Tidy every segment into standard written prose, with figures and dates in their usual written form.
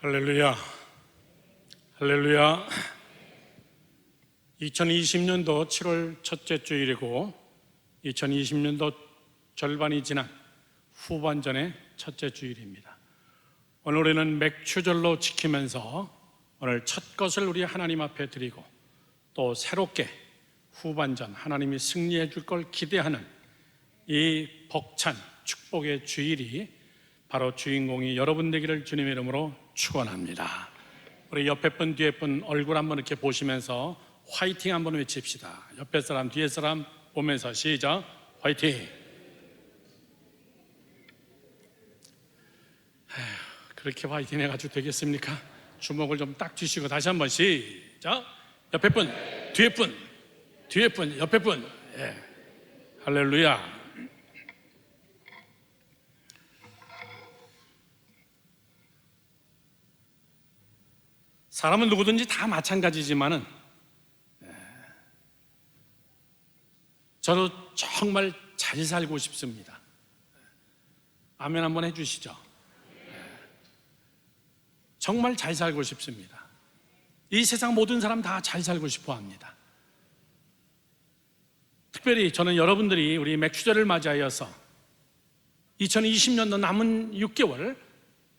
할렐루야, 할렐루야. 2020년도 7월 첫째 주일이고 2020년도 절반이 지난 후반전의 첫째 주일입니다. 오늘 우리는 맥추절로 지키면서 오늘 첫 것을 우리 하나님 앞에 드리고 또 새롭게 후반전 하나님이 승리해 줄 걸 기대하는 이 벅찬 축복의 주일이 바로 주인공이 여러분 되기를 주님의 이름으로 축원합니다. 우리 옆에 분 뒤에 분 얼굴 한번 이렇게 보시면서 화이팅 한번 외칩시다. 옆에 사람 뒤에 사람 보면서 시작, 화이팅. 그렇게 화이팅 해가지고 되겠습니까? 주먹을 좀 딱 쥐시고 다시 한번 시작. 옆에 분 뒤에 분 뒤에 분 옆에 분. 할렐루야. 사람은 누구든지 다 마찬가지지만은 저도 정말 잘 살고 싶습니다. 아멘 한번 해주시죠. 정말 잘 살고 싶습니다. 이 세상 모든 사람 다 잘 살고 싶어 합니다. 특별히 저는 여러분들이 우리 맥추절을 맞이하여서 2020년도 남은 6개월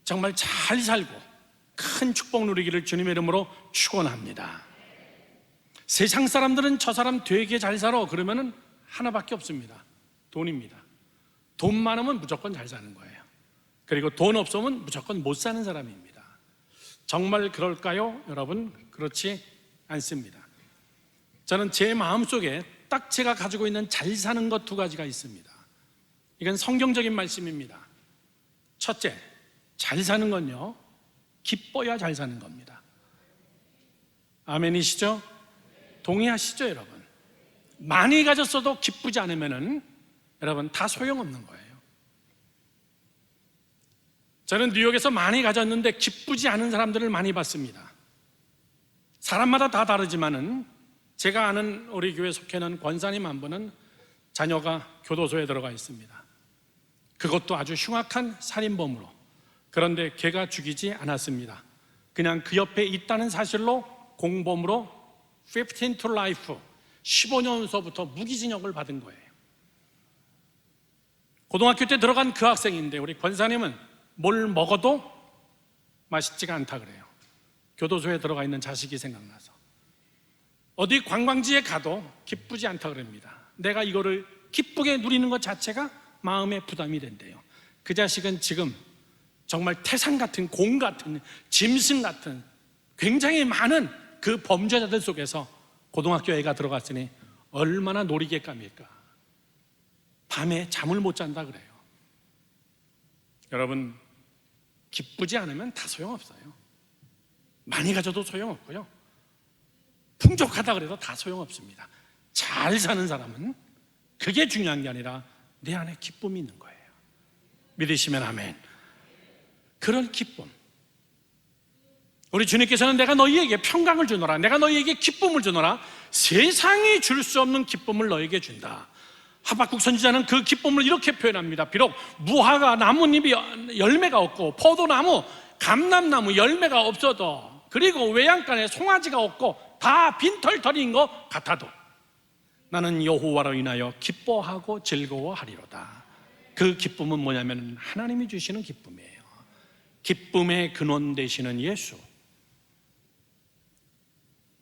정말 잘 살고 큰 축복 누리기를 주님의 이름으로 축원합니다. 세상 사람들은 저 사람 되게 잘 살아 그러면은 하나밖에 없습니다. 돈입니다. 돈 많으면 무조건 잘 사는 거예요. 그리고 돈 없으면 무조건 못 사는 사람입니다. 정말 그럴까요? 여러분, 그렇지 않습니다. 저는 제 마음속에 딱 제가 가지고 있는 잘 사는 것 두 가지가 있습니다. 이건 성경적인 말씀입니다. 첫째, 잘 사는 건요, 기뻐야 잘 사는 겁니다. 아멘이시죠? 동의하시죠, 여러분? 많이 가졌어도 기쁘지 않으면은 여러분 다 소용없는 거예요. 저는 뉴욕에서 많이 가졌는데 기쁘지 않은 사람들을 많이 봤습니다. 사람마다 다 다르지만은 제가 아는 우리 교회 속해 있는 권사님 한 분은 자녀가 교도소에 들어가 있습니다. 그것도 아주 흉악한 살인범으로. 그런데 걔가 죽이지 않았습니다. 그냥 그 옆에 있다는 사실로 공범으로 15 to life 15년서부터 무기징역을 받은 거예요. 고등학교 때 들어간 그 학생인데 우리 권사님은 뭘 먹어도 맛있지가 않다 그래요. 교도소에 들어가 있는 자식이 생각나서. 어디 관광지에 가도 기쁘지 않다 그럽니다. 내가 이거를 기쁘게 누리는 것 자체가 마음에 부담이 된대요. 그 자식은 지금 정말 태산 같은, 공 같은, 짐승 같은 굉장히 많은 그 범죄자들 속에서 고등학교 애가 들어갔으니 얼마나 놀이개감일까. 밤에 잠을 못 잔다 그래요. 여러분, 기쁘지 않으면 다 소용없어요. 많이 가져도 소용없고요, 풍족하다 그래도 다 소용없습니다. 잘 사는 사람은 그게 중요한 게 아니라 내 안에 기쁨이 있는 거예요. 믿으시면 아멘. 그런 기쁨, 우리 주님께서는 내가 너희에게 평강을 주노라, 내가 너희에게 기쁨을 주노라, 세상이 줄 수 없는 기쁨을 너희에게 준다. 하박국 선지자는 그 기쁨을 이렇게 표현합니다. 비록 무화과 나뭇잎이 열매가 없고 포도나무, 감람나무 열매가 없어도, 그리고 외양간에 송아지가 없고 다 빈털터리인 것 같아도 나는 여호와로 인하여 기뻐하고 즐거워하리로다. 그 기쁨은 뭐냐면 하나님이 주시는 기쁨이에요. 기쁨의 근원 되시는 예수.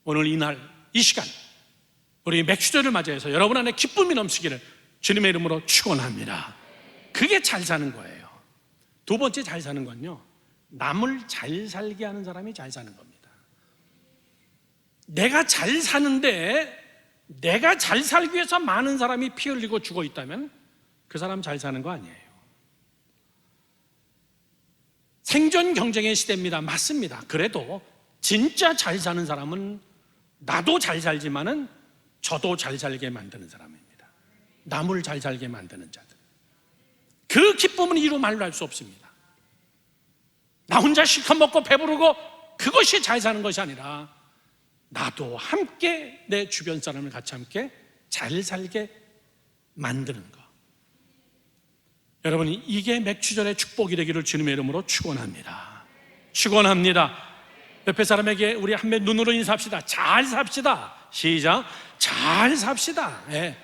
오늘 이날 이 시간 우리 맥추절을 맞이해서 여러분 안에 기쁨이 넘치기를 주님의 이름으로 축원합니다. 그게 잘 사는 거예요. 두 번째 잘 사는 건요, 남을 잘 살게 하는 사람이 잘 사는 겁니다. 내가 잘 사는데 내가 잘 살기 위해서 많은 사람이 피 흘리고 죽어 있다면 그 사람 잘 사는 거 아니에요. 생존 경쟁의 시대입니다. 맞습니다. 그래도 진짜 잘 사는 사람은 나도 잘 살지만은 저도 잘 살게 만드는 사람입니다. 남을 잘 살게 만드는 자들. 그 기쁨은 이루 말로 할 수 없습니다. 나 혼자 실컷 먹고 배부르고 그것이 잘 사는 것이 아니라 나도 함께 내 주변 사람을 같이 함께 잘 살게 만드는 것. 여러분, 이게 맥추절의 축복이 되기를 주님의 이름으로 축원합니다. 축원합니다. 옆에 사람에게 우리 한번 눈으로 인사합시다. 잘 삽시다. 시작. 잘 삽시다. 예.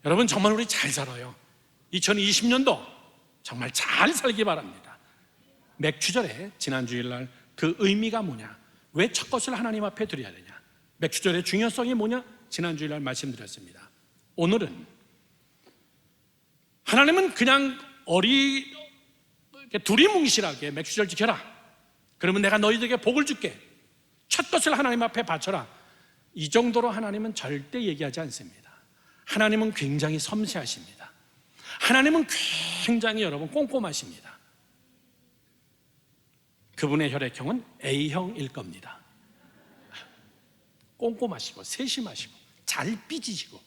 여러분 정말 우리 잘 살아요. 2020년도 정말 잘 살기 바랍니다. 맥추절에 지난 주일날 그 의미가 뭐냐, 왜 첫 것을 하나님 앞에 드려야 되냐, 맥추절의 중요성이 뭐냐, 지난 주일날 말씀드렸습니다. 오늘은 하나님은 그냥 두리뭉실하게 맥추절 지켜라, 그러면 내가 너희들에게 복을 줄게, 첫 것을 하나님 앞에 바쳐라, 이 정도로 하나님은 절대 얘기하지 않습니다. 하나님은 굉장히 섬세하십니다. 하나님은 굉장히 여러분 꼼꼼하십니다. 그분의 혈액형은 A형일 겁니다. 꼼꼼하시고 세심하시고 잘 삐지시고,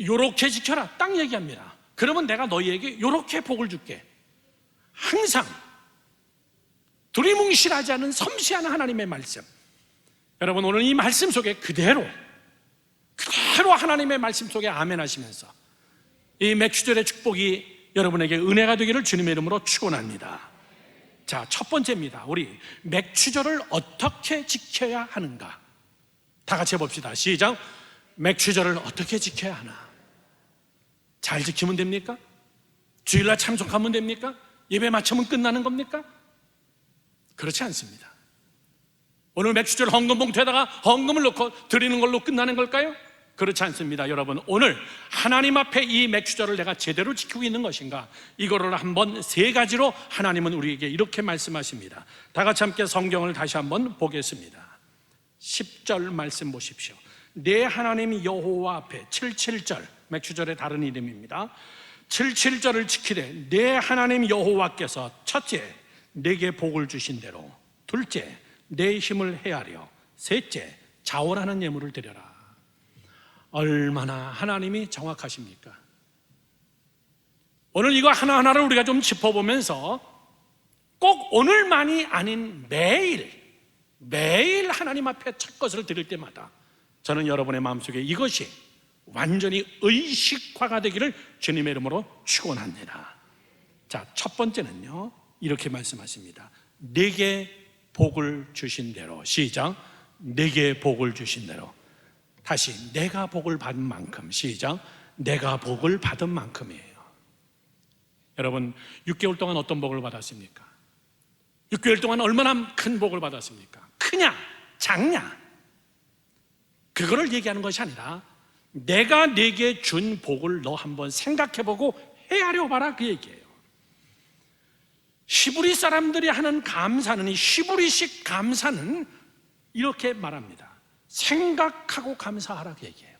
요렇게 지켜라 딱 얘기합니다. 그러면 내가 너희에게 요렇게 복을 줄게. 항상 두리뭉실하지 않은 섬세한 하나님의 말씀. 여러분 오늘 이 말씀 속에 그대로 하나님의 말씀 속에 아멘 하시면서 이 맥추절의 축복이 여러분에게 은혜가 되기를 주님의 이름으로 축원합니다. 자, 첫 번째입니다. 우리 맥추절을 어떻게 지켜야 하는가? 다 같이 해봅시다. 시작. 맥추절을 어떻게 지켜야 하나? 잘 지키면 됩니까? 주일날 참석하면 됩니까? 예배 마치면 끝나는 겁니까? 그렇지 않습니다. 오늘 맥추절 헌금 봉투에다가 헌금을 넣고 드리는 걸로 끝나는 걸까요? 그렇지 않습니다. 여러분 오늘 하나님 앞에 이 맥추절을 내가 제대로 지키고 있는 것인가, 이거를 한번 세 가지로 하나님은 우리에게 이렇게 말씀하십니다. 다 같이 함께 성경을 다시 한번 보겠습니다. 10절 말씀 보십시오. 내 하나님 여호와 앞에 77절, 맥추절의 다른 이름입니다. 77절을 지키되 내 하나님 여호와께서 첫째 내게 복을 주신 대로, 둘째 내 힘을 헤아려, 셋째 자원하는 예물을 드려라. 얼마나 하나님이 정확하십니까? 오늘 이거 하나하나를 우리가 좀 짚어보면서 꼭 오늘만이 아닌 매일 하나님 앞에 첫 것을 드릴 때마다 저는 여러분의 마음속에 이것이 완전히 의식화가 되기를 주님의 이름으로 축원합니다. 자, 첫 번째는요, 이렇게 말씀하십니다. 내게 복을 주신 대로. 시작. 내게 복을 주신 대로. 다시, 내가 복을 받은 만큼. 시작. 내가 복을 받은 만큼이에요. 여러분 6개월 동안 어떤 복을 받았습니까? 6개월 동안 얼마나 큰 복을 받았습니까? 크냐 작냐, 그거를 얘기하는 것이 아니라 내가 내게 준 복을 너 한번 생각해보고 헤아려 봐라, 그 얘기예요. 히브리 사람들이 하는 감사는, 이 히브리식 감사는 이렇게 말합니다. 생각하고 감사하라, 그 얘기예요.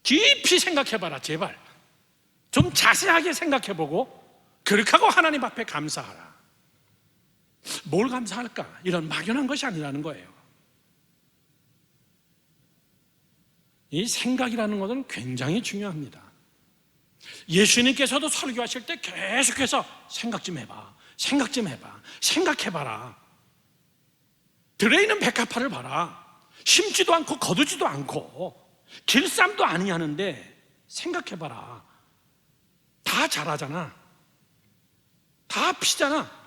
깊이 생각해봐라. 제발 좀 자세하게 생각해보고 그렇게 하고 하나님 앞에 감사하라. 뭘 감사할까? 이런 막연한 것이 아니라는 거예요. 이 생각이라는 것은 굉장히 중요합니다. 예수님께서도 설교하실 때 계속해서 생각 좀 해봐, 생각 좀 해봐, 생각해봐라. 들에 있는 백합화를 봐라. 심지도 않고 거두지도 않고 길쌈도 아니하는데 생각해봐라. 다 자라잖아, 다 피잖아.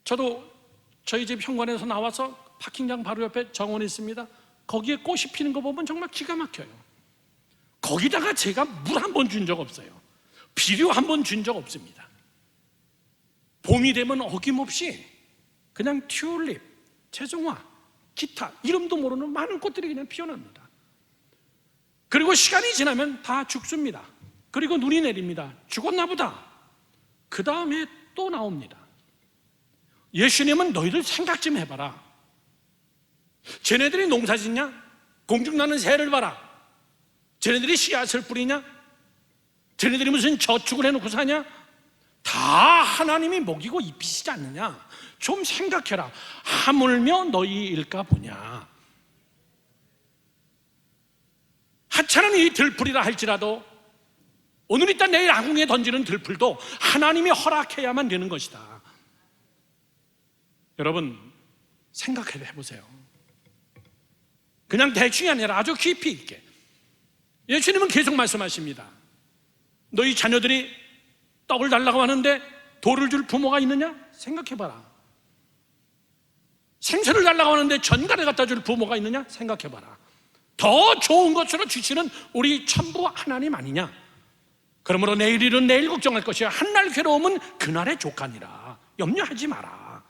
저도 저희 집 현관에서 나와서 파킹장 바로 옆에 정원이 있습니다. 거기에 꽃이 피는 거 보면 정말 기가 막혀요. 거기다가 제가 물 한 번 준 적 없어요. 비료 한 번 준 적 없습니다. 봄이 되면 어김없이 그냥 튤립, 채종화, 기타, 이름도 모르는 많은 꽃들이 그냥 피어납니다. 그리고 시간이 지나면 다 죽습니다. 그리고 눈이 내립니다. 죽었나 보다. 그 다음에 또 나옵니다. 예수님은 너희들 생각 좀 해봐라. 쟤네들이 농사 짓냐? 공중나는 새를 봐라. 쟤네들이 씨앗을 뿌리냐? 쟤네들이 무슨 저축을 해놓고 사냐? 다 하나님이 먹이고 입히시지 않느냐? 좀 생각해라. 하물며 너희일까 보냐. 하찮은 이 들풀이라 할지라도 오늘 있다 내일 아궁이에 던지는 들풀도 하나님이 허락해야만 되는 것이다. 여러분 생각해보세요. 그냥 대충이 아니라 아주 깊이 있게. 예수님은 계속 말씀하십니다. 너희 자녀들이 떡을 달라고 하는데 돌을 줄 부모가 있느냐? 생각해봐라. 생선을 달라고 하는데 전갈을 갖다 줄 부모가 있느냐? 생각해봐라. 더 좋은 것으로 주시는 우리 천부 하나님 아니냐? 그러므로 내일 일은 내일 걱정할 것이야. 한날 괴로움은 그날의 족하니라. 염려하지 마라.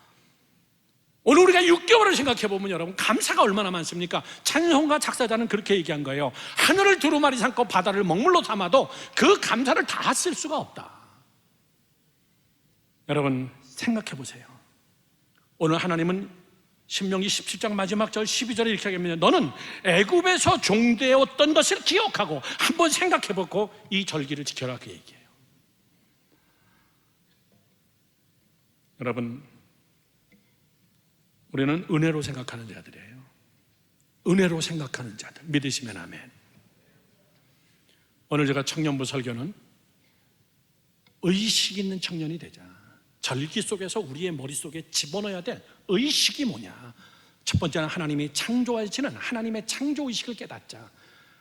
오늘 우리가 6개월을 생각해보면 여러분 감사가 얼마나 많습니까? 찬송가 작사자는 그렇게 얘기한 거예요. 하늘을 두루마리 삼고 바다를 먹물로 삼아도 그 감사를 다 쓸 수가 없다. 여러분 생각해보세요. 오늘 하나님은 신명기 17장 마지막 절 12절에 이렇게 하겠습니다. 너는 애굽에서 종되었던 것을 기억하고 한번 생각해보고 이 절기를 지켜라, 그 얘기예요. 여러분, 우리는 은혜로 생각하는 자들이에요. 은혜로 생각하는 자들, 믿으시면 아멘. 오늘 제가 청년부 설교는 의식 있는 청년이 되자. 절기 속에서 우리의 머릿속에 집어넣어야 될 의식이 뭐냐? 첫 번째는 하나님이 창조하시는 하나님의 창조의식을 깨닫자.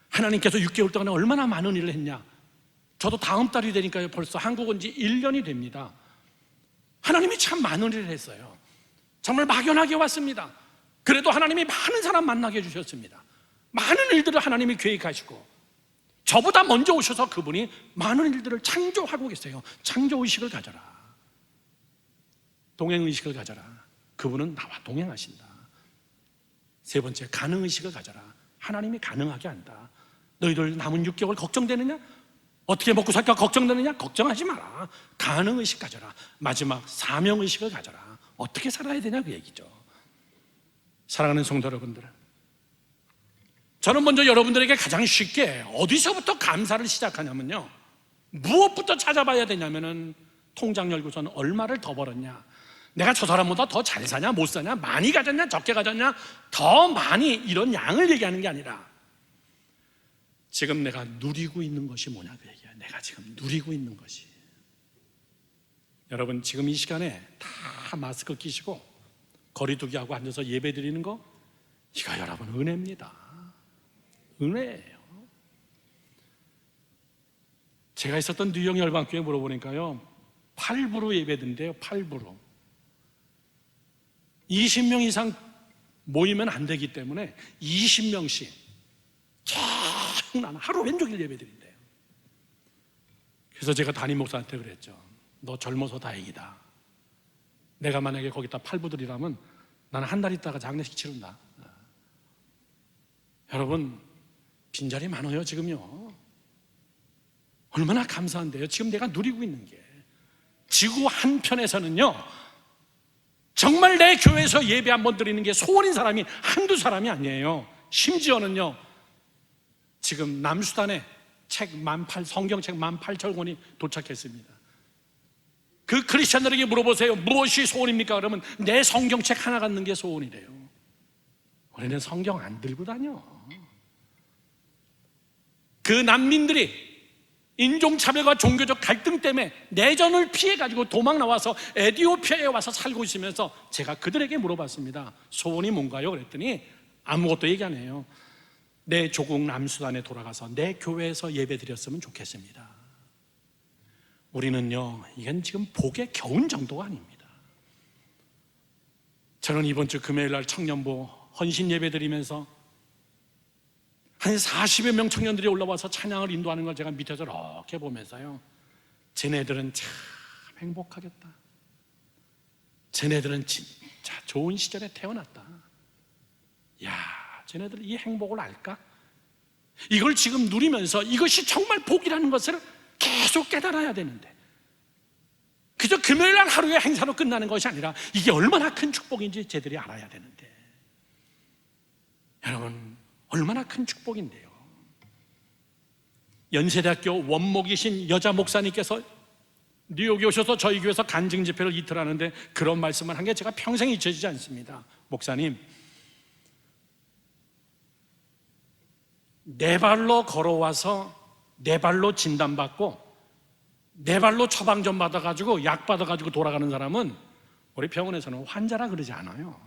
하나님께서 6개월 동안 얼마나 많은 일을 했냐? 저도 다음 달이 되니까 벌써 한국 온 지 1년이 됩니다. 하나님이 참 많은 일을 했어요. 정말 막연하게 왔습니다. 그래도 하나님이 많은 사람 만나게 해주셨습니다. 많은 일들을 하나님이 계획하시고 저보다 먼저 오셔서 그분이 많은 일들을 창조하고 계세요. 창조의식을 가져라. 동행의식을 가져라. 그분은 나와 동행하신다. 세 번째, 가능의식을 가져라. 하나님이 가능하게 한다. 너희들 남은 6개월 걱정되느냐? 어떻게 먹고 살까 걱정되느냐? 걱정하지 마라. 가능의식 가져라. 마지막, 사명의식을 가져라. 어떻게 살아야 되냐, 그 얘기죠. 사랑하는 성도 여러분들, 저는 먼저 여러분들에게 가장 쉽게 어디서부터 감사를 시작하냐면요, 무엇부터 찾아봐야 되냐면은 통장 열고서는 얼마를 더 벌었냐, 내가 저 사람보다 더 잘 사냐 못 사냐, 많이 가졌냐 적게 가졌냐, 더 많이, 이런 양을 얘기하는 게 아니라 지금 내가 누리고 있는 것이 뭐냐, 그 얘기야. 내가 지금 누리고 있는 것이. 여러분, 지금 이 시간에 다 마스크 끼시고 거리두기하고 앉아서 예배 드리는 거, 이거 여러분 은혜입니다. 은혜예요. 제가 있었던 뉴욕 열방교회 물어보니까요, 8부로 예배 드린대요. 8부로 20명 이상 모이면 안 되기 때문에 20명씩 쭉 하루 왼종일 예배 드린대요. 그래서 제가 담임 목사한테 그랬죠. 너 젊어서 다행이다. 내가 만약에 거기다 8부들이라면 나는 한 달 있다가 장례식 치른다. 여러분, 빈자리 많아요 지금요. 얼마나 감사한데요. 지금 내가 누리고 있는 게. 지구 한편에서는요, 정말 내 교회에서 예배 한번 드리는 게 소원인 사람이 한두 사람이 아니에요. 심지어는요, 지금 남수단에 성경책 18,000권이 도착했습니다. 그 크리스천들에게 물어보세요. 무엇이 소원입니까? 그러면 내 성경책 하나 갖는 게 소원이래요. 우리는 성경 안 들고 다녀. 그 난민들이 인종차별과 종교적 갈등 때문에 내전을 피해가지고 도망 나와서 에티오피아에 와서 살고 있으면서 제가 그들에게 물어봤습니다. 소원이 뭔가요? 그랬더니 아무것도 얘기 안 해요. 내 조국 남수단에 돌아가서 내 교회에서 예배 드렸으면 좋겠습니다. 우리는요, 이건 지금 복에 겨운 정도가 아닙니다. 저는 이번 주 금요일 날 청년부 헌신 예배 드리면서 한 40여 명 청년들이 올라와서 찬양을 인도하는 걸 제가 밑에서 이렇게 보면서요, 쟤네들은 참 행복하겠다. 쟤네들은 진짜 좋은 시절에 태어났다. 야, 쟤네들 이 행복을 알까? 이걸 지금 누리면서 이것이 정말 복이라는 것을 계속 깨달아야 되는데, 그저 금요일 날 하루의 행사로 끝나는 것이 아니라 이게 얼마나 큰 축복인지 쟤들이 알아야 되는데, 여러분, 얼마나 큰 축복인데요. 연세대학교 원목이신 여자 목사님께서 뉴욕에 오셔서 저희 교회에서 간증 집회를 이틀 하는데 그런 말씀을 한 게 제가 평생 잊혀지지 않습니다. 목사님, 네 발로 걸어와서 네 발로 진단받고 네 발로 처방전 받아가지고 약 받아가지고 돌아가는 사람은 우리 병원에서는 환자라 그러지 않아요.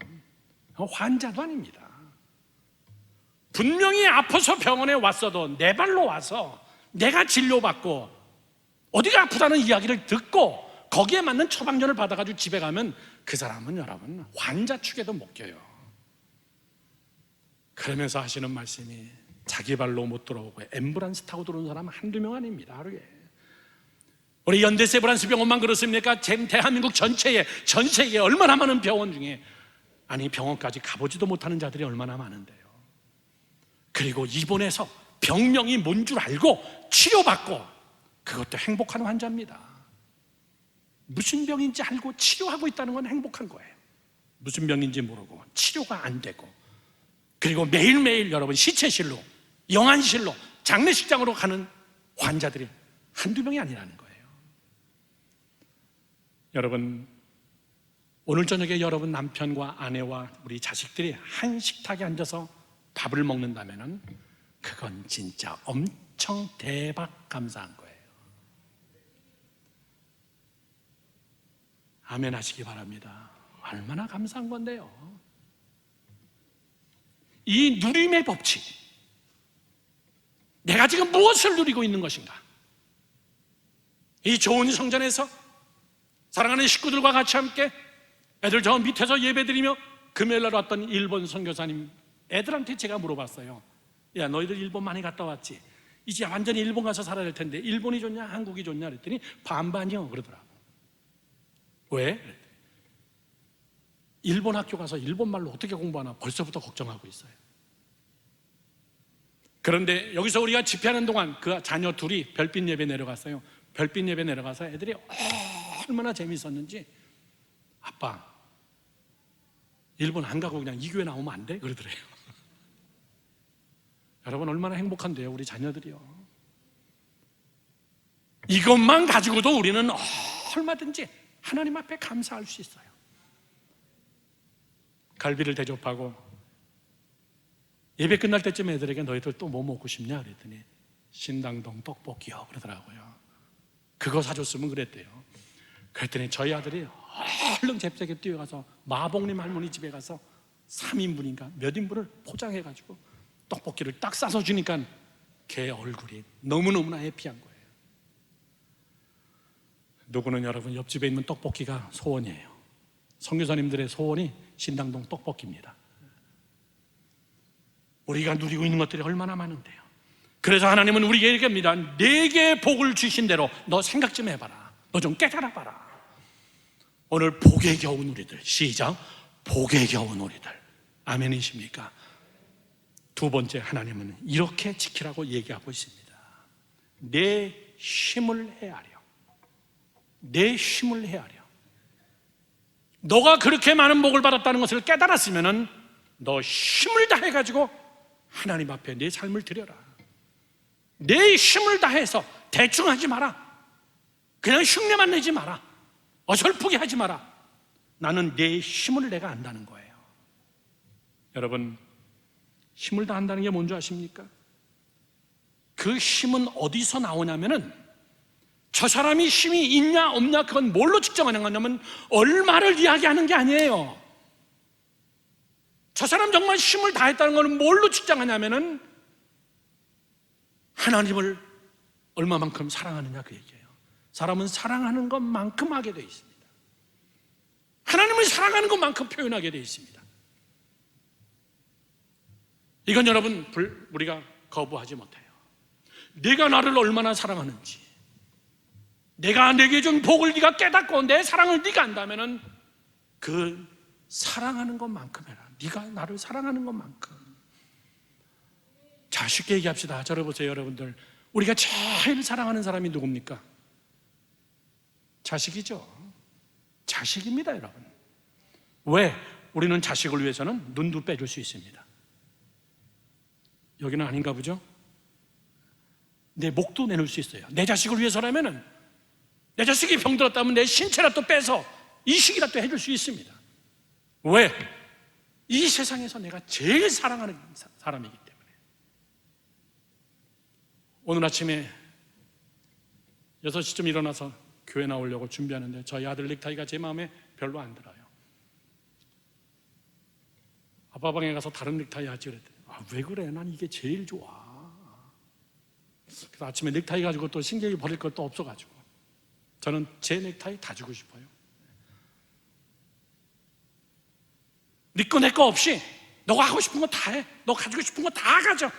환자도 아닙니다. 분명히 아파서 병원에 왔어도 네 발로 와서 내가 진료받고 어디가 아프다는 이야기를 듣고 거기에 맞는 처방전을 받아가지고 집에 가면 그 사람은 여러분 환자 축에도 못 껴요. 그러면서 하시는 말씀이 자기 발로 못 들어오고 앰뷸런스 타고 들어오는 사람은 한두 명 아닙니다. 하루에. 우리 연대세브란스 병원만 그렇습니까? 대한민국 전체에, 전 세계에 얼마나 많은 병원 중에, 아니 병원까지 가보지도 못하는 자들이 얼마나 많은데요. 그리고 입원해서 병명이 뭔 줄 알고 치료받고, 그것도 행복한 환자입니다. 무슨 병인지 알고 치료하고 있다는 건 행복한 거예요. 무슨 병인지 모르고 치료가 안 되고, 그리고 매일매일 여러분 시체실로, 영안실로, 장례식장으로 가는 환자들이 한두 명이 아니라는 거예요. 여러분, 오늘 저녁에 여러분 남편과 아내와 우리 자식들이 한 식탁에 앉아서 밥을 먹는다면 그건 진짜 엄청 대박 감사한 거예요. 아멘 하시기 바랍니다. 얼마나 감사한 건데요. 이 누림의 법칙, 내가 지금 무엇을 누리고 있는 것인가? 이 좋은 성전에서 사랑하는 식구들과 같이 함께 애들 저 밑에서 예배드리며 금요일날 왔던 일본 선교사님 애들한테 제가 물어봤어요. 야, 너희들 일본 많이 갔다 왔지? 이제 완전히 일본 가서 살아야 될 텐데 일본이 좋냐 한국이 좋냐 그랬더니 반반이요 그러더라고. 왜? 일본 학교 가서 일본말로 어떻게 공부하나 벌써부터 걱정하고 있어요. 그런데 여기서 우리가 집회하는 동안 그 자녀 둘이 별빛 예배 내려갔어요. 별빛 예배 내려가서 애들이 얼마나 재밌었는지, 아빠 일본 안 가고 그냥 이 교회 나오면 안 돼? 그러더래요. 여러분 얼마나 행복한데요 우리 자녀들이요. 이것만 가지고도 우리는 얼마든지 하나님 앞에 감사할 수 있어요. 갈비를 대접하고 예배 끝날 때쯤 애들에게 너희들 또 뭐 먹고 싶냐 그랬더니 신당동 떡볶이요 그러더라고요. 그거 사줬으면 그랬대요. 그랬더니 저희 아들이 얼른 잽싸게 뛰어가서 마봉님 할머니 집에 가서 3인분인가 몇 인분을 포장해가지고 떡볶이를 딱 싸서 주니까 걔 얼굴이 너무너무나 해피한 거예요. 누구는 여러분 옆집에 있는 떡볶이가 소원이에요. 선교사님들의 소원이 신당동 떡볶이입니다. 우리가 누리고 있는 것들이 얼마나 많은데요. 그래서 하나님은 우리에게 얘기합니다. 내게 복을 주신 대로 너 생각 좀 해봐라. 너 좀 깨달아봐라. 오늘 복에 겨운 우리들, 시작. 복에 겨운 우리들. 아멘이십니까? 두 번째, 하나님은 이렇게 지키라고 얘기하고 있습니다. 내 힘을 헤아려. 내 힘을 헤아려. 너가 그렇게 많은 복을 받았다는 것을 깨달았으면 너 힘을 다해가지고 하나님 앞에 내 삶을 드려라. 내 힘을 다해서 대충 하지 마라. 그냥 흉내만 내지 마라. 어설프게 하지 마라. 나는 내 힘을 내가 안다는 거예요. 여러분, 힘을 다한다는 게 뭔지 아십니까? 그 힘은 어디서 나오냐면은 저 사람이 힘이 있냐 없냐 그건 뭘로 측정하는 거냐면 얼마를 이야기하는 게 아니에요. 저 사람 정말 힘을 다했다는 것은 뭘로 측정하냐면은 하나님을 얼마만큼 사랑하느냐 그 얘기예요. 사람은 사랑하는 것만큼 하게 되어 있습니다. 하나님을 사랑하는 것만큼 표현하게 되어 있습니다. 이건 여러분 우리가 거부하지 못해요. 네가 나를 얼마나 사랑하는지, 내가 내게 준 복을 네가 깨닫고 내 사랑을 네가 안다면은 그 사랑하는 것만큼 해라. 네가 나를 사랑하는 것만큼. 자, 쉽게 얘기합시다. 저를 보세요, 여러분들. 우리가 제일 사랑하는 사람이 누굽니까? 자식이죠. 자식입니다, 여러분. 왜? 우리는 자식을 위해서는 눈도 빼줄 수 있습니다. 여기는 아닌가 보죠? 내 목도 내놓을 수 있어요. 내 자식을 위해서라면은, 내 자식이 병들었다면 내 신체라도 빼서 이식이라도 해줄 수 있습니다. 왜? 이 세상에서 내가 제일 사랑하는 사람이기 때문에. 오늘 아침에 6시쯤 일어나서 교회 나오려고 준비하는데 저희 아들 넥타이가 제 마음에 별로 안 들어요. 아빠 방에 가서 다른 넥타이 하지 그랬더니 왜 그래? 난 이게 제일 좋아. 그래서 아침에 넥타이 가지고 또 신경이 버릴 것도 없어가지고 저는 제 넥타이 다 주고 싶어요. 네 거 내 거 없이 너가 하고 싶은 거 다 해. 너 가지고 싶은 거 다 가져.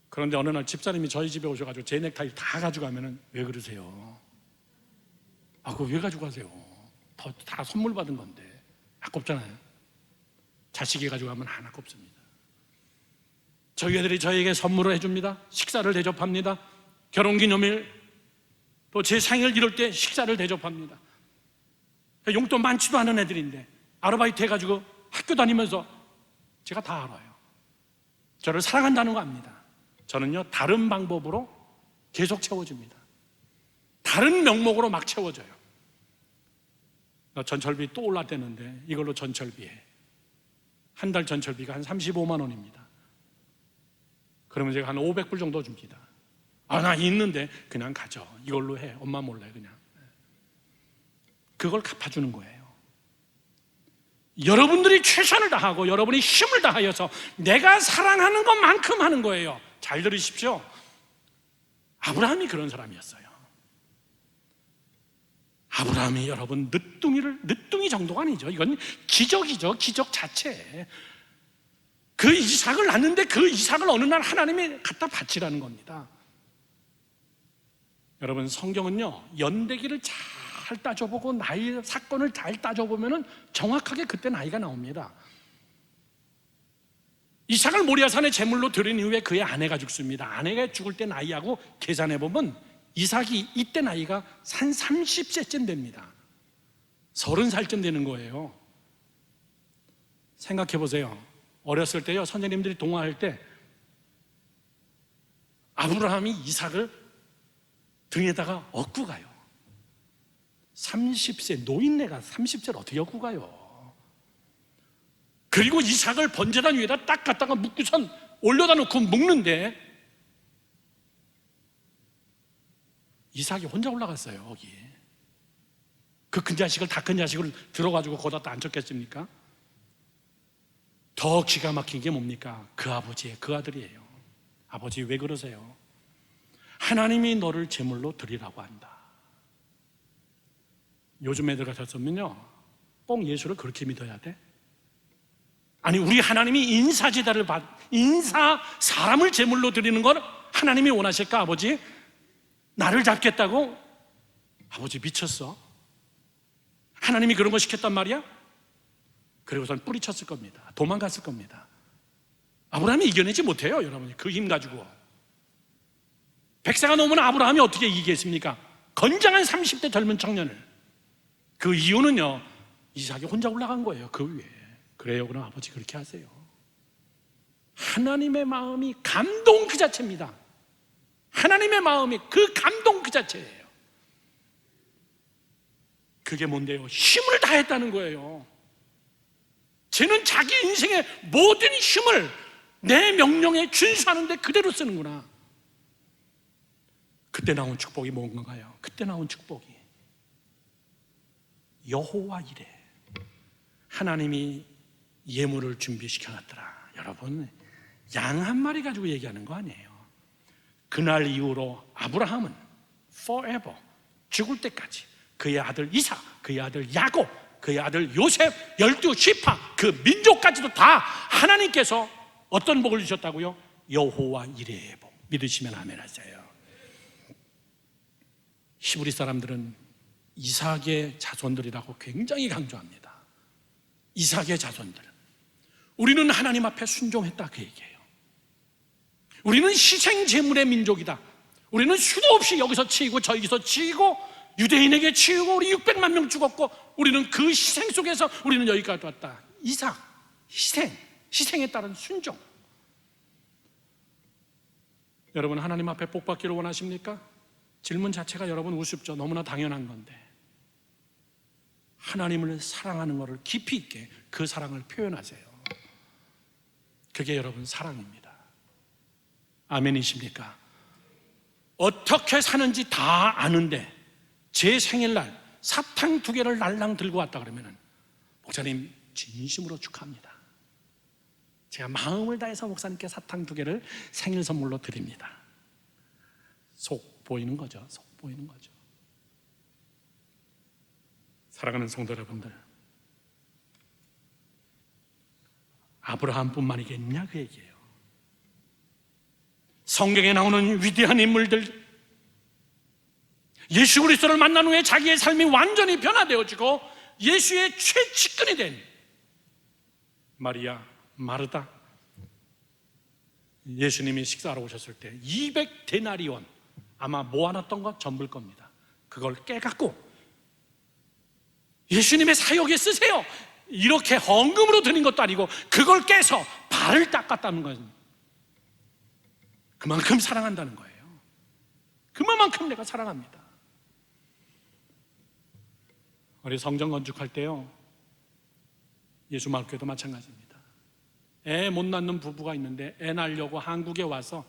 그런데 어느 날 집사님이 저희 집에 오셔가지고 제 넥타이 다 가져가면은 왜 그러세요? 아, 그거 왜 가지고 가세요? 다 선물 받은 건데 아깝잖아요. 자식이 가져가면 하나 꼽습니다. 저희 애들이 저에게 선물을 해줍니다. 식사를 대접합니다. 결혼기념일 또 제 생일 이럴 때 식사를 대접합니다. 용돈 많지도 않은 애들인데 아르바이트 해가지고 학교 다니면서 제가 다 알아요. 저를 사랑한다는 거 압니다. 저는요 다른 방법으로 계속 채워줍니다. 다른 명목으로 막 채워줘요. 전철비 또 올랐대는데 이걸로 전철비해. 한 달 전철비가 한 35만 원입니다. 그러면 제가 한 500불 정도 줍니다. 아, 나 있는데 그냥 가져. 이걸로 해. 엄마 몰래 그냥. 그걸 갚아주는 거예요. 여러분들이 최선을 다하고 여러분이 힘을 다하여서 내가 사랑하는 것만큼 하는 거예요. 잘 들으십시오. 아브라함이 그런 사람이었어요. 아브라함이 여러분 늦둥이 정도가 아니죠. 이건 기적이죠. 기적 자체. 그 이삭을 낳는데 그 이삭을 어느 날 하나님이 갖다 바치라는 겁니다. 여러분 성경은요 연대기를 잘 따져보고 나이 사건을 잘 따져보면 정확하게 그때 나이가 나옵니다. 이삭을 모리아산에 제물로 드린 이후에 그의 아내가 죽습니다. 아내가 죽을 때 나이하고 계산해보면 이삭이 이때 나이가 한 30세쯤 됩니다. 30살쯤 되는 거예요. 생각해보세요. 어렸을 때요 선생님들이 동화할 때 아브라함이 이삭을 등에다가 업고 가요. 30세 노인네가 30세를 어떻게 업고 가요? 그리고 이삭을 번제단 위에다 딱 갖다가 묶고선 올려다 놓고 묶는데 이삭이 혼자 올라갔어요. 거기에 그 큰 자식을 다 큰 자식을 들어가지고 거기다 앉혔겠습니까? 더 기가 막힌 게 뭡니까? 그 아버지의 그 아들이에요. 아버지 왜 그러세요? 하나님이 너를 제물로 드리라고 한다. 요즘 애들 같았으면요 꼭 예수를 그렇게 믿어야 돼? 아니 우리 하나님이 인사 사람을 제물로 드리는 걸 하나님이 원하실까? 아버지 나를 잡겠다고? 아버지 미쳤어? 하나님이 그런 거 시켰단 말이야? 그리고선 뿌리쳤을 겁니다. 도망갔을 겁니다. 아브라함이 이겨내지 못해요. 여러분이 그 힘 가지고 100세가 넘으면 아브라함이 어떻게 이기겠습니까? 건장한 30대 젊은 청년을. 그 이유는요 이삭이 혼자 올라간 거예요. 그 위에. 그래요. 그럼 아버지 그렇게 하세요. 하나님의 마음이 감동 그 자체입니다. 하나님의 마음이 그 감동 그 자체예요. 그게 뭔데요? 힘을 다했다는 거예요. 쟤는 자기 인생의 모든 힘을 내 명령에 준수하는데 그대로 쓰는구나. 그때 나온 축복이 뭔가요? 그때 나온 축복이 여호와 이레. 하나님이 예물을 준비시켜놨더라. 여러분 양 한 마리 가지고 얘기하는 거 아니에요. 그날 이후로 아브라함은 forever 죽을 때까지 그의 아들 이삭, 그의 아들 야곱, 그의 아들 요셉, 12지파 그 민족까지도 다 하나님께서 어떤 복을 주셨다고요? 여호와 이레의 복. 믿으시면 아멘 하세요. 히브리 사람들은 이삭의 자손들이라고 굉장히 강조합니다. 이삭의 자손들. 우리는 하나님 앞에 순종했다 그 얘기예요. 우리는 희생 제물의 민족이다. 우리는 수도 없이 여기서 치이고 저기서 치이고 유대인에게 치이고 우리 600만 명 죽었고 우리는 그 희생 속에서 우리는 여기까지 왔다. 이삭, 희생에 따른 순종. 여러분 하나님 앞에 복 받기를 원하십니까? 질문 자체가 여러분 우습죠. 너무나 당연한 건데 하나님을 사랑하는 것을 깊이 있게 그 사랑을 표현하세요. 그게 여러분 사랑입니다. 아멘이십니까? 어떻게 사는지 다 아는데 제 생일날 사탕 2개를 날랑 들고 왔다 그러면은 목사님 진심으로 축하합니다. 제가 마음을 다해서 목사님께 사탕 2개를 생일 선물로 드립니다. 속 속보이는 거죠. 속보이는 거죠. 사랑하는 성도 여러분들, 아브라함뿐만이겠냐 그 얘기예요. 성경에 나오는 위대한 인물들, 예수 그리스도를 만난 후에 자기의 삶이 완전히 변화되어지고 예수의 최측근이 된 마리아, 마르다, 예수님이 식사하러 오셨을 때 200데나리온, 아마 모아놨던 거 전부일 겁니다. 그걸 깨갖고 예수님의 사역에 쓰세요, 이렇게 헌금으로 드린 것도 아니고 그걸 깨서 발을 닦았다는 거예요. 그만큼 사랑한다는 거예요. 그만큼 내가 사랑합니다. 우리 성전 건축할 때요, 예수마을교회도 마찬가지입니다. 애 못 낳는 부부가 있는데 애 낳으려고 한국에 와서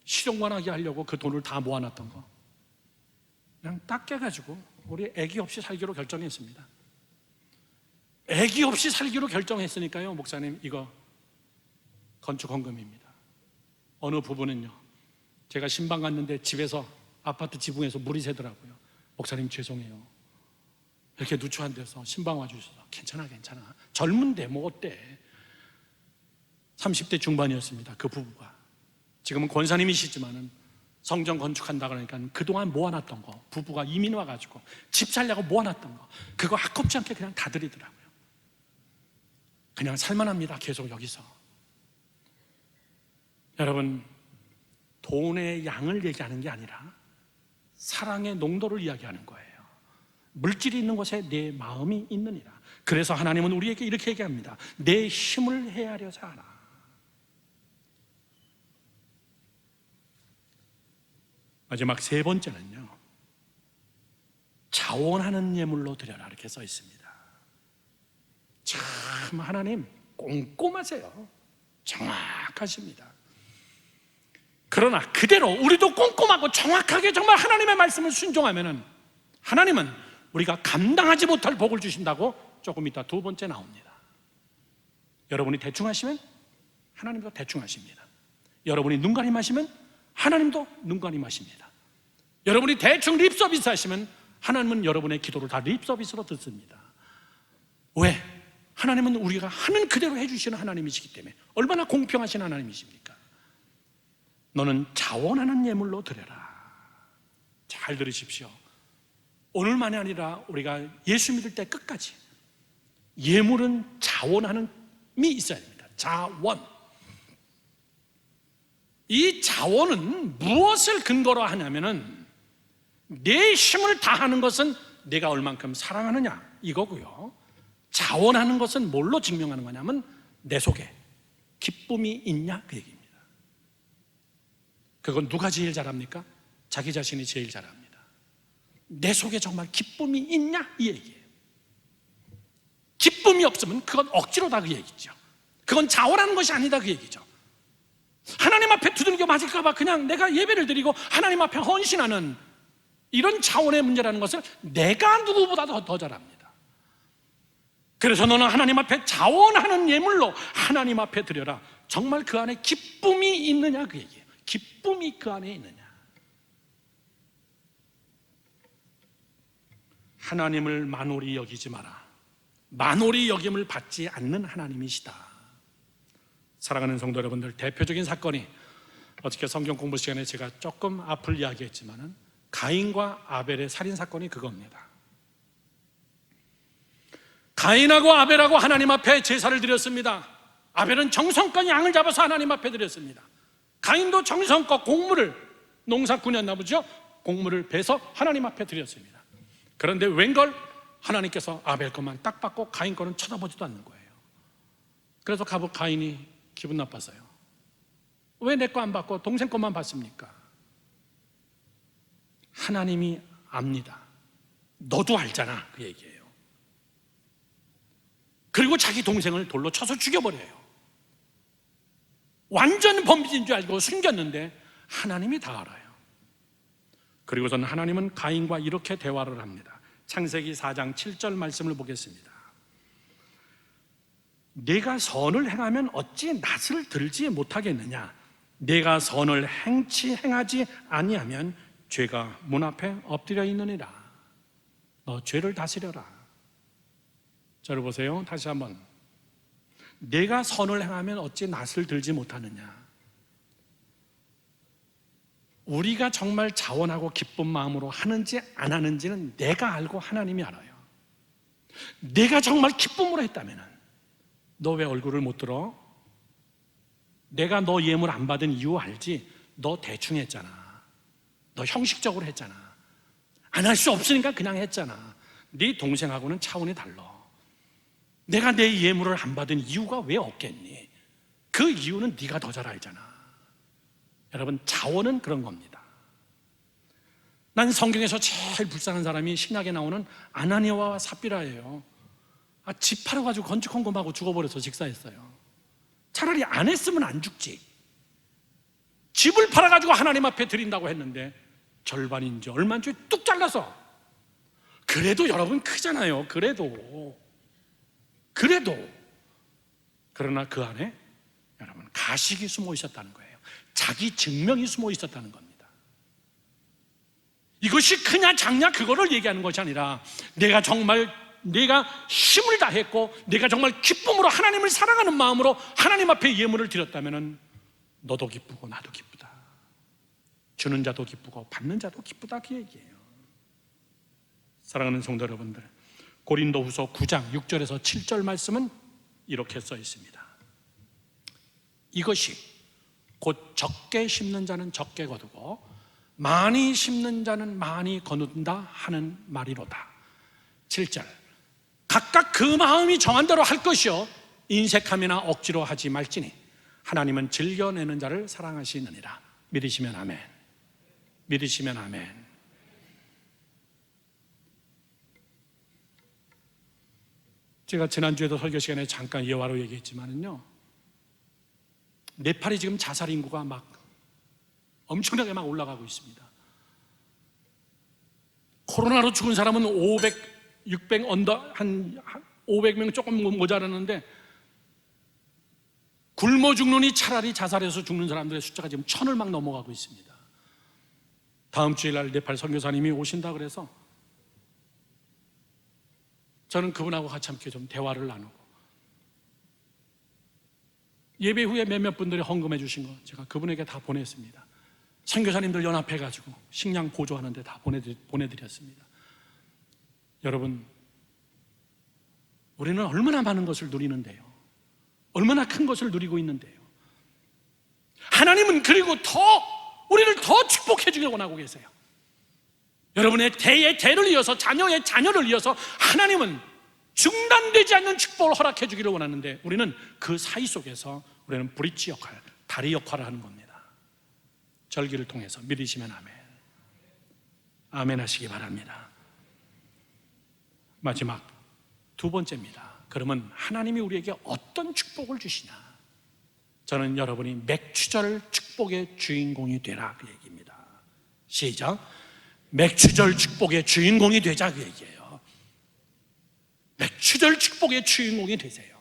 실용관하게 하려고 그 돈을 다 모아놨던 거 그냥 딱 깨가지고 우리 애기 없이 살기로 결정했습니다. 애기 없이 살기로 결정했으니까요, 목사님 이거 건축 헌금입니다. 어느 부부는요, 제가 신방 갔는데 집에서 아파트 지붕에서 물이 새더라고요. 목사님 죄송해요, 이렇게 누추한 데서 신방 와주셔서. 괜찮아 젊은데 뭐 어때. 30대 중반이었습니다. 그 부부가. 지금은 권사님이시지만은 성전 건축한다 그러니까 그동안 모아놨던 거, 부부가 이민 와가지고 집 살려고 모아놨던 거, 그거 아깝지 않게 그냥 다 드리더라고요. 그냥 살만합니다. 계속 여기서. 여러분, 돈의 양을 얘기하는 게 아니라 사랑의 농도를 이야기하는 거예요. 물질이 있는 곳에 내 마음이 있느니라. 그래서 하나님은 우리에게 이렇게 얘기합니다. 내 힘을 헤아려서 하라. 마지막 세 번째는요, 자원하는 예물로 드려라 이렇게 써 있습니다. 참 하나님 꼼꼼하세요. 정확하십니다. 그러나 그대로 우리도 꼼꼼하고 정확하게 정말 하나님의 말씀을 순종하면은 하나님은 우리가 감당하지 못할 복을 주신다고 조금 이따 두 번째 나옵니다. 여러분이 대충 하시면 하나님도 대충 하십니다. 여러분이 눈가림하시면 하나님도 눈가림하십니다. 여러분이 대충 립서비스 하시면 하나님은 여러분의 기도를 다 립서비스로 듣습니다. 왜? 하나님은 우리가 하는 그대로 해주시는 하나님이시기 때문에. 얼마나 공평하신 하나님이십니까? 너는 자원하는 예물로 드려라. 잘 들으십시오. 오늘만이 아니라 우리가 예수 믿을 때 끝까지 예물은 자원하는 힘이 있어야 됩니다. 자원. 이 자원은 무엇을 근거로 하냐면은 내 힘을 다하는 것은 내가 얼만큼 사랑하느냐 이거고요. 자원하는 것은 뭘로 증명하는 거냐면 내 속에 기쁨이 있냐 그 얘기입니다. 그건 누가 제일 잘합니까? 자기 자신이 제일 잘합니다. 내 속에 정말 기쁨이 있냐 이 얘기예요. 기쁨이 없으면 그건 억지로다 그 얘기죠. 그건 자원하는 것이 아니다 그 얘기죠. 하나님 앞에 두들겨 맞을까 봐 그냥 내가 예배를 드리고 하나님 앞에 헌신하는 이런 자원의 문제라는 것을 내가 누구보다도 더 잘합니다. 그래서 너는 하나님 앞에 자원하는 예물로 하나님 앞에 드려라. 정말 그 안에 기쁨이 있느냐 그 얘기예요. 기쁨이 그 안에 있느냐. 하나님을 만홀히 여기지 마라. 만홀히 여김을 받지 않는 하나님이시다. 사랑하는 성도 여러분들, 대표적인 사건이 어저께 성경 공부 시간에 제가 조금 앞을 이야기했지만은 가인과 아벨의 살인 사건이 그겁니다. 가인하고 아벨하고 하나님 앞에 제사를 드렸습니다. 아벨은 정성껏 양을 잡아서 하나님 앞에 드렸습니다. 가인도 정성껏 곡물을, 농사꾼이었나 보죠? 곡물을 베서 하나님 앞에 드렸습니다. 그런데 웬걸 하나님께서 아벨 것만 딱 받고 가인 거는 쳐다보지도 않는 거예요. 그래서 가인이 기분 나빠서요. 왜 내 거 안 받고 동생 것만 받습니까? 하나님이 압니다. 너도 알잖아 그 얘기예요. 그리고 자기 동생을 돌로 쳐서 죽여버려요. 완전 범죄인 줄 알고 숨겼는데 하나님이 다 알아요. 그리고서는 하나님은 가인과 이렇게 대화를 합니다. 창세기 4장 7절 말씀을 보겠습니다. 내가 선을 행하면 어찌 낯을 들지 못하겠느냐? 내가 선을 행하지 아니하면 죄가 문 앞에 엎드려 있느니라. 너 죄를 다스려라. 저를 보세요. 다시 한번. 내가 선을 행하면 어찌 낯을 들지 못하느냐. 우리가 정말 자원하고 기쁜 마음으로 하는지 안 하는지는 내가 알고 하나님이 알아요. 내가 정말 기쁨으로 했다면 너 왜 얼굴을 못 들어? 내가 너 예물 안 받은 이유 알지? 너 대충 했잖아. 너 형식적으로 했잖아. 안 할 수 없으니까 그냥 했잖아. 네 동생하고는 차원이 달라. 내가 내 예물을 안 받은 이유가 왜 없겠니? 그 이유는 네가 더 잘 알잖아. 여러분, 자원은 그런 겁니다. 난 성경에서 제일 불쌍한 사람이 신약에 나오는 아나니아와 삽비라예요. 집 팔아가지고 건축 헌금하고 죽어버려서 직사했어요. 차라리 안 했으면 안 죽지. 집을 팔아가지고 하나님 앞에 드린다고 했는데 절반인지 얼마인지 뚝 잘라서. 그래도 여러분 크잖아요. 그래도 그러나 그 안에 여러분 가식이 숨어 있었다는 거예요. 자기 증명이 숨어 있었다는 겁니다. 이것이 크냐 작냐 그거를 얘기하는 것이 아니라 내가 힘을 다했고 내가 정말 기쁨으로 하나님을 사랑하는 마음으로 하나님 앞에 예물을 드렸다면 너도 기쁘고 나도 기쁘다. 주는 자도 기쁘고 받는 자도 기쁘다, 그 얘기예요. 사랑하는 성도 여러분들, 고린도후서 9장 6절에서 7절 말씀은 이렇게 써 있습니다. 이것이 곧 적게 심는 자는 적게 거두고 많이 심는 자는 많이 거둔다 하는 말이로다. 7절, 각각 그 마음이 정한 대로 할 것이요 인색함이나 억지로 하지 말지니 하나님은 즐겨내는 자를 사랑하시느니라. 믿으시면 아멘. 믿으시면 아멘. 제가 지난주에도 설교 시간에 잠깐 예화로 얘기했지만은요, 네팔이 지금 자살 인구가 막 엄청나게 막 올라가고 있습니다. 코로나로 죽은 사람은 600 언더, 한 500명 조금 모자라는데 굶어 죽느니 차라리 자살해서 죽는 사람들의 숫자가 지금 1000을 막 넘어가고 있습니다. 다음 주일날 네팔 선교사님이 오신다 그래서 저는 그분하고 같이 함께 좀 대화를 나누고, 예배 후에 몇몇 분들이 헌금해 주신 거 제가 그분에게 다 보냈습니다. 선교사님들 연합해가지고 식량 보조하는데 다 보내드렸습니다. 여러분, 우리는 얼마나 많은 것을 누리는데요, 얼마나 큰 것을 누리고 있는데요. 하나님은 그리고 우리를 더 축복해 주길 원하고 계세요. 여러분의 대의 대를 이어서 자녀의 자녀를 이어서 하나님은 중단되지 않는 축복을 허락해 주기를 원하는데, 우리는 그 사이 속에서 우리는 브릿지 역할, 다리 역할을 하는 겁니다. 절기를 통해서. 믿으시면 아멘. 아멘 하시기 바랍니다. 마지막 두 번째입니다. 그러면 하나님이 우리에게 어떤 축복을 주시냐? 저는 여러분이 맥추절 축복의 주인공이 되라, 그 얘기입니다. 시작. 맥추절 축복의 주인공이 되자, 그 얘기예요. 맥추절 축복의 주인공이 되세요.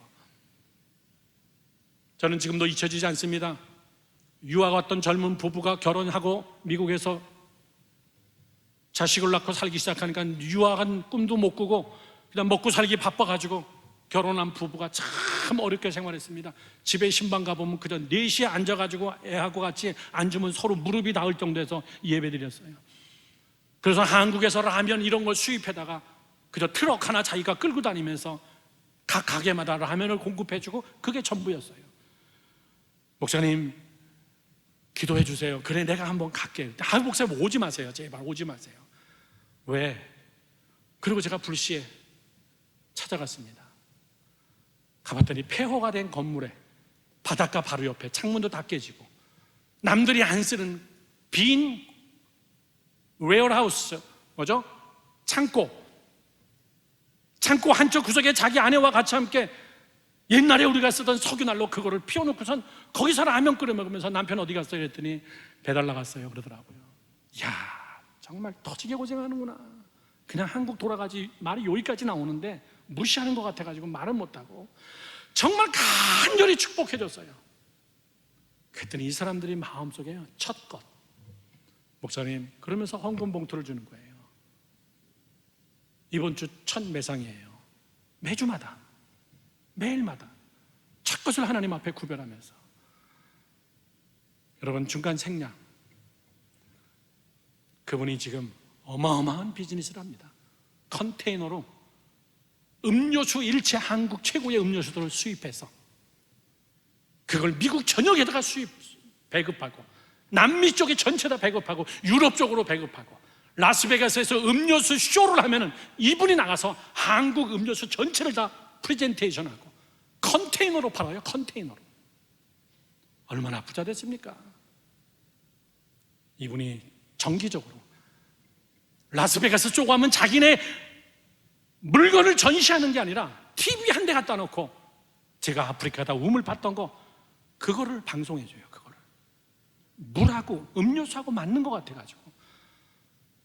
저는 지금도 잊혀지지 않습니다. 유학 왔던 젊은 부부가 결혼하고 미국에서 자식을 낳고 살기 시작하니까 유학한 꿈도 못 꾸고 그냥 먹고 살기 바빠가지고 결혼한 부부가 참 어렵게 생활했습니다. 집에 신방 가보면 그저 4시에 앉아가지고 애하고 같이 앉으면 서로 무릎이 닿을 정도에서 예배드렸어요. 그래서 한국에서 라면 이런 걸 수입해다가 그저 트럭 하나 자기가 끌고 다니면서 각 가게마다 라면을 공급해주고 그게 전부였어요. 목사님 기도해 주세요. 그래 내가 한번 갈게요. 목사님 오지 마세요. 제발 오지 마세요. 왜? 그리고 제가 불시에 찾아갔습니다. 가봤더니 폐허가 된 건물에 바닷가 바로 옆에 창문도 다 깨지고 남들이 안 쓰는 빈 웨어하우스, 뭐죠? 창고 한쪽 구석에 자기 아내와 같이 함께 옛날에 우리가 쓰던 석유난로 그거를 피워놓고선 거기서 라면 끓여 먹으면서 남편 어디 갔어요? 그랬더니 배달 나갔어요 그러더라고요. 이야, 정말 터지게 고생하는구나. 그냥 한국 돌아가지 말이 여기까지 나오는데 무시하는 것 같아가지고 말은 못하고 정말 간절히 축복해줬어요. 그랬더니 이 사람들이 마음속에 첫 것, 목사님, 그러면서 헌금 봉투를 주는 거예요. 이번 주 첫 매상이에요. 매주마다, 매일마다 첫 것을 하나님 앞에 구별하면서. 여러분, 중간 생략, 그분이 지금 어마어마한 비즈니스를 합니다. 컨테이너로 음료수 일체, 한국 최고의 음료수들을 수입해서 그걸 미국 전역에다가 배급하고, 남미 쪽에 전체 다 배급하고, 유럽 쪽으로 배급하고, 라스베가스에서 음료수 쇼를 하면은 이분이 나가서 한국 음료수 전체를 다 프레젠테이션하고 컨테이너로 팔아요. 컨테이너로. 얼마나 부자 됐습니까? 이분이 정기적으로 라스베가스 쪽 가면 자기네 물건을 전시하는 게 아니라 TV 한 대 갖다 놓고, 제가 아프리카다 우물 봤던 거 그거를 방송해줘요. 그거를 물하고 음료수하고 맞는 것 같아가지고,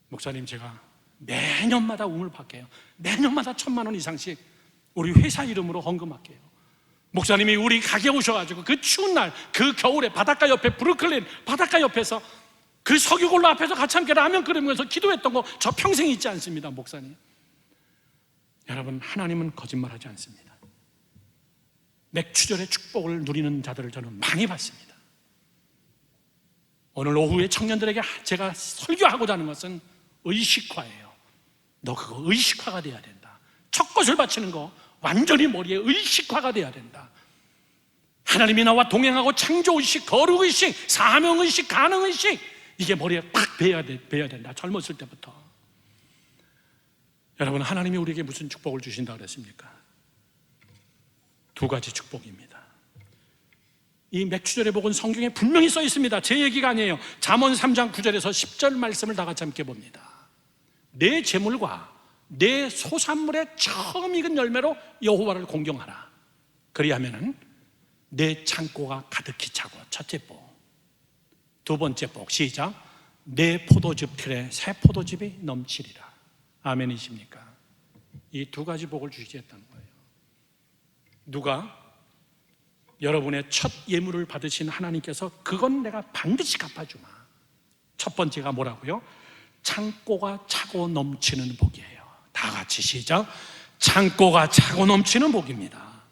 목사님, 제가 매년마다 우물 팔게요. 매년마다 1,000만 원 이상씩 우리 회사 이름으로 헌금할게요. 목사님이 우리 가게 오셔가지고 그 추운 날, 그 겨울에 바닷가 옆에, 브루클린 바닷가 옆에서 그 석유골로 앞에서 같이 함께 라면 끓이면서 기도했던 거 저 평생 잊지 않습니다. 목사님, 여러분, 하나님은 거짓말하지 않습니다. 맥추절의 축복을 누리는 자들을 저는 많이 봤습니다. 오늘 오후에 청년들에게 제가 설교하고자 하는 것은 의식화예요. 너 그거 의식화가 돼야 된다. 첫 것을 바치는 거 완전히 머리에 의식화가 돼야 된다. 하나님이 나와 동행하고 창조의식, 거룩의식, 사명의식, 가능의식, 이게 머리에 팍 배야 된다. 젊었을 때부터. 여러분, 하나님이 우리에게 무슨 축복을 주신다 그랬습니까? 2가지 축복입니다. 이 맥추절의 복은 성경에 분명히 써 있습니다. 제 얘기가 아니에요. 잠언 3장 9절에서 10절 말씀을 다 같이 함께 봅니다. 내 재물과 내 소산물의 처음 익은 열매로 여호와를 공경하라. 그리하면은 내 창고가 가득히 차고. 첫째 복. 2번째 복, 시작. 내 포도즙 틀에 새 포도즙이 넘치리라. 아멘이십니까? 이 2가지 복을 주시겠다는 거예요. 누가? 여러분의 첫 예물을 받으신 하나님께서 그건 내가 반드시 갚아주마. 첫 번째가 뭐라고요? 창고가 차고 넘치는 복이에요. 다 같이 시작. 창고가 차고 넘치는 복입니다.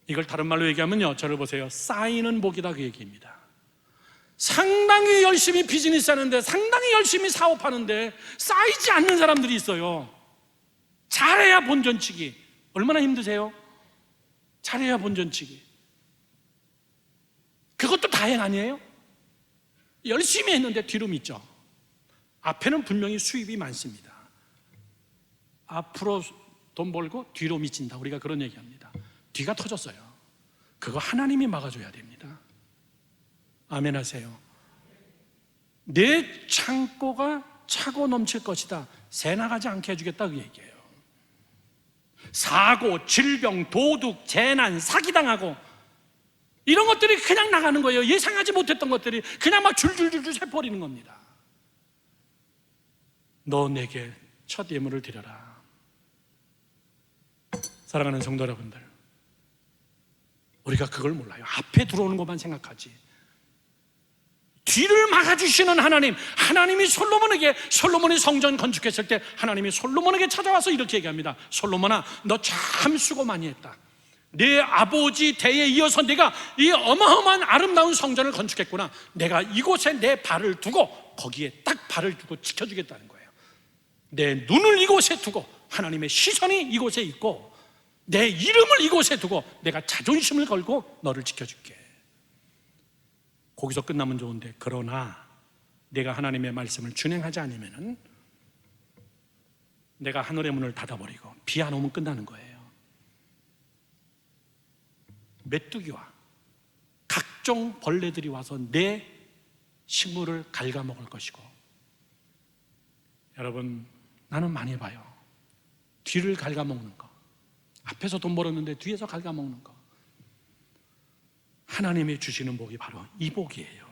이걸 다른 말로 얘기하면요, 저를 보세요. 쌓이는 복이다, 그 얘기입니다. 상당히 열심히 비즈니스 하는데, 상당히 열심히 사업하는데 쌓이지 않는 사람들이 있어요. 잘해야 본전치기. 얼마나 힘드세요? 잘해야 본전치기. 그것도 다행 아니에요? 열심히 했는데 뒤로 미죠. 앞에는 분명히 수입이 많습니다. 앞으로 돈 벌고 뒤로 미친다, 우리가 그런 얘기합니다. 뒤가 터졌어요. 그거 하나님이 막아줘야 됩니다. 아멘 하세요. 내 창고가 차고 넘칠 것이다. 새 나가지 않게 해주겠다, 그 얘기예요. 사고, 질병, 도둑, 재난, 사기당하고 이런 것들이 그냥 나가는 거예요. 예상하지 못했던 것들이 그냥 막 줄줄줄줄 새버리는 겁니다. 너 내게 첫 예물을 드려라. 사랑하는 성도 여러분들, 우리가 그걸 몰라요. 앞에 들어오는 것만 생각하지. 뒤를 막아주시는 하나님, 하나님이 솔로몬이 성전 건축했을 때 하나님이 솔로몬에게 찾아와서 이렇게 얘기합니다. 솔로몬아, 너 참 수고 많이 했다. 내 아버지 대에 이어서 내가 이 어마어마한 아름다운 성전을 건축했구나. 내가 이곳에 내 발을 두고, 거기에 딱 발을 두고 지켜주겠다는 거예요. 내 눈을 이곳에 두고, 하나님의 시선이 이곳에 있고, 내 이름을 이곳에 두고 내가 자존심을 걸고 너를 지켜줄게. 거기서 끝나면 좋은데, 그러나 내가 하나님의 말씀을 준행하지 않으면은 내가 하늘의 문을 닫아버리고 비 안 오면 끝나는 거예요. 메뚜기와 각종 벌레들이 와서 내 식물을 갉아먹을 것이고. 여러분, 나는 많이 봐요. 뒤를 갉아먹는 거, 앞에서 돈 벌었는데 뒤에서 갉아먹는 거. 하나님이 주시는 복이 바로 이 복이에요.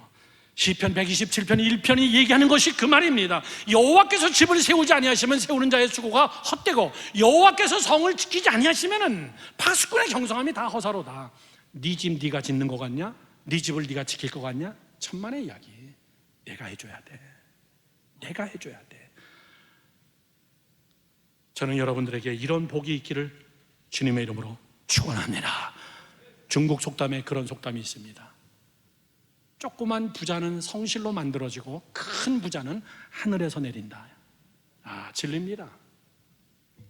시편 127편 1편이 얘기하는 것이 그 말입니다. 여호와께서 집을 세우지 아니하시면 세우는 자의 수고가 헛되고, 여호와께서 성을 지키지 아니하시면 파수꾼의 경성함이 다 허사로다. 네 집 네가 짓는 것 같냐? 네 집을 네가 지킬 것 같냐? 천만의 이야기. 내가 해줘야 돼. 내가 해줘야 돼. 저는 여러분들에게 이런 복이 있기를 주님의 이름으로 축원합니다. 중국 속담에 그런 속담이 있습니다. 조그만 부자는 성실로 만들어지고 큰 부자는 하늘에서 내린다. 진리입니다.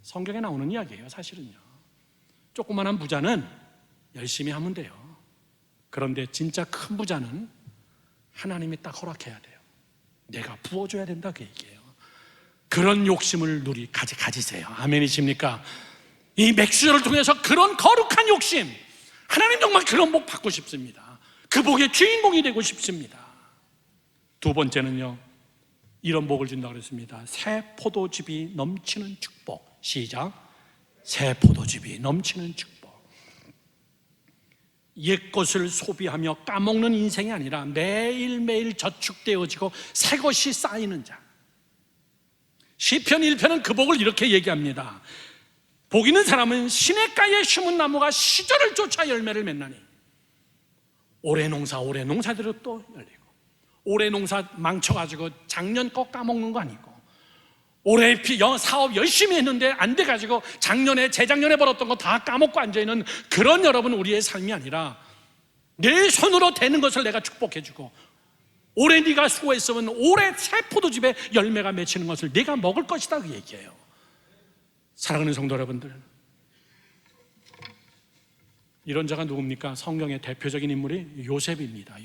성경에 나오는 이야기예요. 사실은요. 조그만한 부자는 열심히 하면 돼요. 그런데 진짜 큰 부자는 하나님이 딱 허락해야 돼요. 내가 부어줘야 된다, 그 얘기예요. 그런 욕심을 가지세요. 아멘이십니까? 이 맥주절을 통해서 그런 거룩한 욕심, 하나님 정말 그런 복 받고 싶습니다. 그 복의 주인공이 되고 싶습니다. 두 번째는요, 이런 복을 준다고 그랬습니다. 새 포도즙이 넘치는 축복. 시작. 새 포도즙이 넘치는 축복. 옛것을 소비하며 까먹는 인생이 아니라 매일매일 저축되어지고 새 것이 쌓이는 자. 시편 1편은 그 복을 이렇게 얘기합니다. 복 있는 사람은 시냇가에 심은 나무가 시절을 쫓아 열매를 맺나니 올해 농사대로 또 열리고, 올해 농사 망쳐가지고 작년 거 까먹는 거 아니고, 올해 사업 열심히 했는데 안 돼가지고 작년에 재작년에 벌었던 거 다 까먹고 앉아있는 그런 여러분, 우리의 삶이 아니라 내 손으로 되는 것을 내가 축복해주고, 올해 네가 수고했으면 올해 새 포도즙에 열매가 맺히는 것을 네가 먹을 것이다, 그 얘기예요. 사랑하는 성도 여러분들, 이런 자가 누굽니까? 성경의 대표적인 인물이 요셉입니다.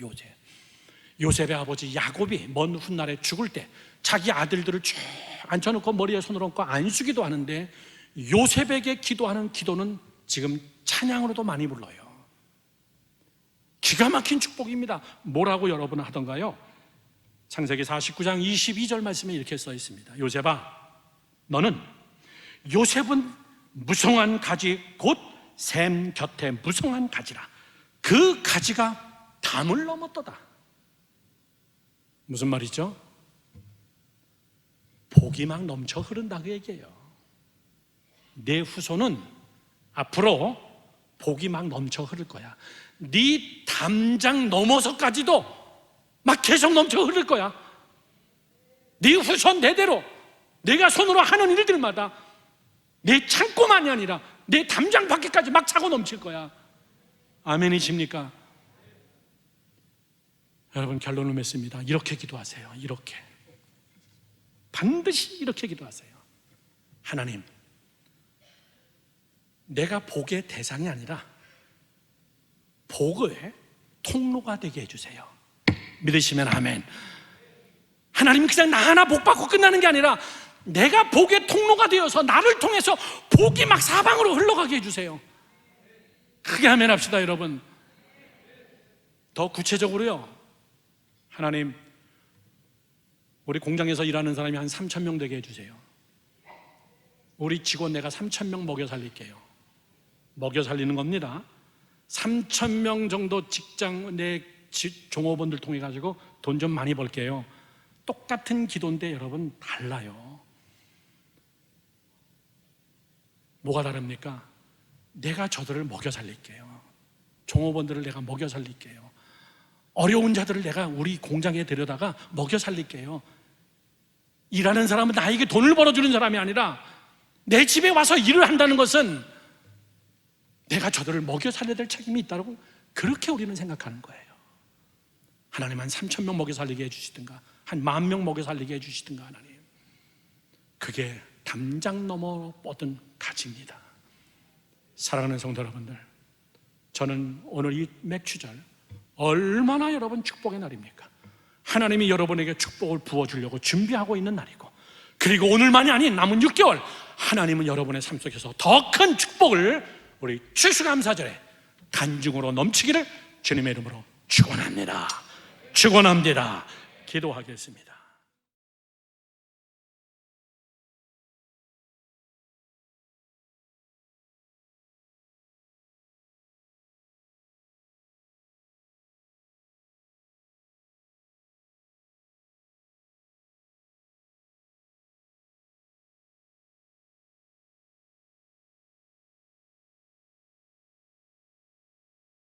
요셉의 아버지 야곱이 먼 훗날에 죽을 때 자기 아들들을 쭉 앉혀놓고 머리에 손을 얹고 안수기도 하는데, 요셉에게 기도하는 기도는 지금 찬양으로도 많이 불러요. 기가 막힌 축복입니다. 뭐라고 여러분은 하던가요? 창세기 49장 22절 말씀에 이렇게 써 있습니다. 요셉아, 너는 요셉은 무성한 가지 곧 샘 곁에 무성한 가지라. 그 가지가 담을 넘었도다. 무슨 말이죠? 복이 막 넘쳐 흐른다, 그 얘기예요. 내 후손은 앞으로 복이 막 넘쳐 흐를 거야. 네 담장 넘어서까지도 막 계속 넘쳐 흐를 거야. 네 후손 대대로 내가 손으로 하는 일들마다 내 창고만이 아니라 내 담장 밖에까지 막 차고 넘칠 거야. 아멘이십니까? 여러분, 결론을 맺습니다. 이렇게 기도하세요. 이렇게, 반드시 이렇게 기도하세요. 하나님, 내가 복의 대상이 아니라 복의 통로가 되게 해주세요. 믿으시면 아멘. 하나님, 그냥 나 하나 복 받고 끝나는 게 아니라 내가 복의 통로가 되어서 나를 통해서 복이 막 사방으로 흘러가게 해주세요. 크게 아멘 합시다. 여러분, 더 구체적으로요, 하나님, 우리 공장에서 일하는 사람이 한 3,000명 되게 해주세요. 우리 직원 내가 3,000명 먹여 살릴게요. 먹여 살리는 겁니다. 3,000명 정도 직장 내 종업원들 통해 가지고 돈 좀 많이 벌게요. 똑같은 기도인데 여러분, 달라요. 뭐가 다릅니까? 내가 저들을 먹여 살릴게요. 종업원들을 내가 먹여 살릴게요. 어려운 자들을 내가 우리 공장에 데려다가 먹여 살릴게요. 일하는 사람은 나에게 돈을 벌어주는 사람이 아니라 내 집에 와서 일을 한다는 것은 내가 저들을 먹여 살려야 될 책임이 있다고, 그렇게 우리는 생각하는 거예요. 하나님, 한 3,000명 먹여 살리게 해주시든가 한 10,000명 먹여 살리게 해주시든가, 하나님, 그게 담장 넘어 뻗은 가치입니다. 사랑하는 성도 여러분들, 저는 오늘 이 맥주절 얼마나 여러분 축복의 날입니까? 하나님이 여러분에게 축복을 부어주려고 준비하고 있는 날이고, 그리고 오늘만이 아닌 남은 6개월 하나님은 여러분의 삶 속에서 더 큰 축복을 우리 추수감사절에 간증으로 넘치기를 주님의 이름으로 축원합니다. 축원합니다. 기도하겠습니다.